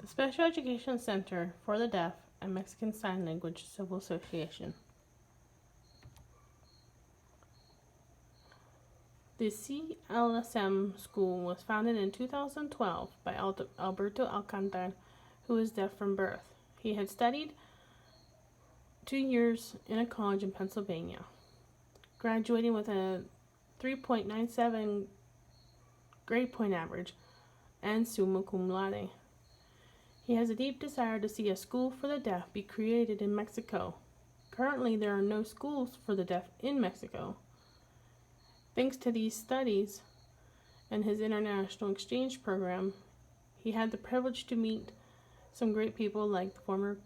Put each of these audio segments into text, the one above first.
The Special Education Center for the Deaf and Mexican Sign Language Civil Association. The CEELSM school was founded in 2012 by Alberto Alcantara, who is deaf from birth. He had studied 2 years in a college in Pennsylvania, graduating with a 3.97 grade point average and summa cum laude. He has a deep desire to see a school for the deaf be created in Mexico. Currently, there are no schools for the deaf in Mexico. Thanks to these studies and his international exchange program, he had the privilege to meet some great people like the former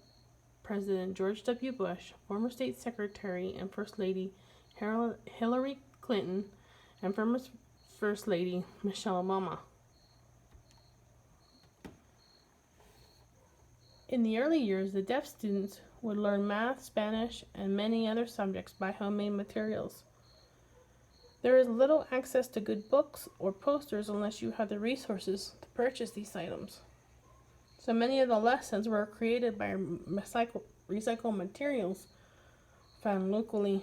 President George W. Bush, former State Secretary and First Lady Hillary Clinton, and former First Lady Michelle Obama. In the early years, the deaf students would learn math, Spanish, and many other subjects by homemade materials. There is little access to good books or posters unless you have the resources to purchase these items. So many of the lessons were created by recycled materials found locally.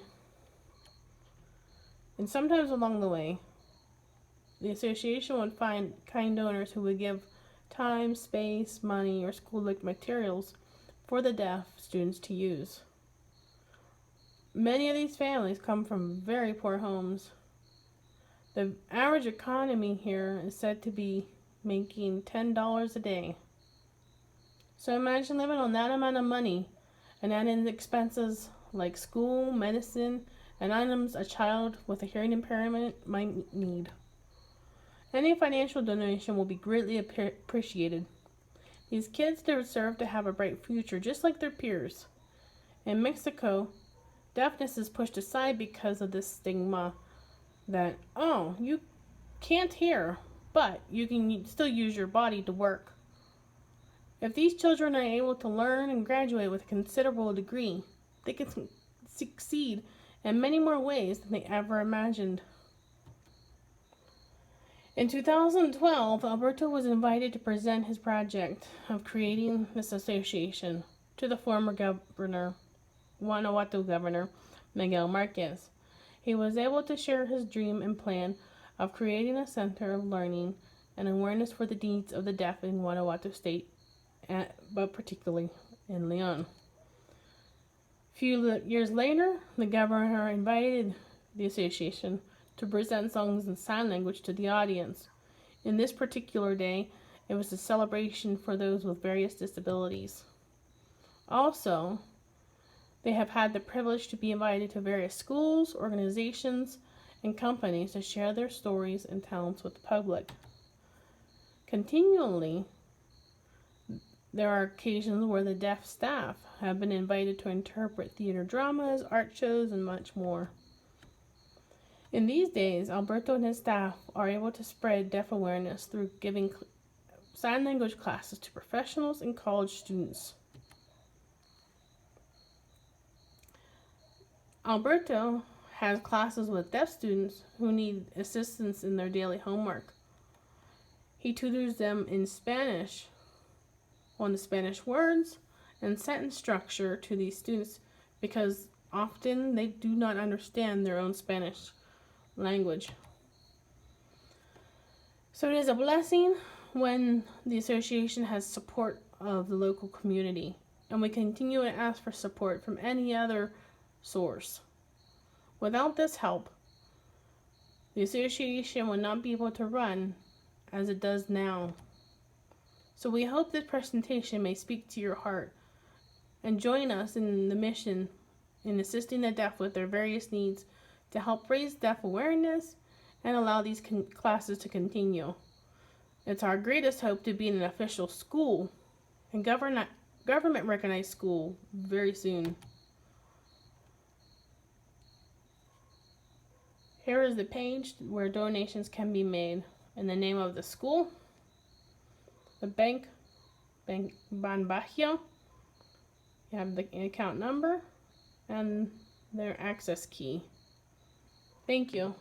And sometimes along the way, the association would find kind donors who would give time, space, money, or school-like materials for the deaf students to use. Many of these families come from very poor homes. The average economy here is said to be making $10 a day. So imagine living on that amount of money and adding expenses like school, medicine, and items a child with a hearing impairment might need. Any financial donation will be greatly appreciated. These kids deserve to have a bright future just like their peers. In Mexico, deafness is pushed aside because of this stigma that, oh, you can't hear, but you can still use your body to work. If these children are able to learn and graduate with a considerable degree, they can succeed in many more ways than they ever imagined. In 2012, Alberto was invited to present his project of creating this association to the former Guanajuato Governor, Miguel Marquez. He was able to share his dream and plan of creating a center of learning and awareness for the needs of the deaf in Guanajuato State, but particularly in León. A few years later, the governor invited the association to present songs in sign language to the audience. In this particular day, it was a celebration for those with various disabilities. Also, they have had the privilege to be invited to various schools, organizations, and companies to share their stories and talents with the public. Continually, there are occasions where the deaf staff have been invited to interpret theater dramas, art shows, and much more. In these days, Alberto and his staff are able to spread deaf awareness through giving sign language classes to professionals and college students. Alberto has classes with deaf students who need assistance in their daily homework. He tutors them in Spanish on the Spanish words and sentence structure to these students because often they do not understand their own Spanish language. So it is a blessing when the association has support of the local community, and we continue to ask for support from any other source. Without this help, the association will not be able to run as it does now. So we hope this presentation may speak to your heart and join us in the mission in assisting the deaf with their various needs to help raise deaf awareness and allow these classes to continue. It's our greatest hope to be in an official school and government recognized school very soon. Here is the page where donations can be made in the name of the school, the bank Banbagio. You have the account number and their access key. Thank you.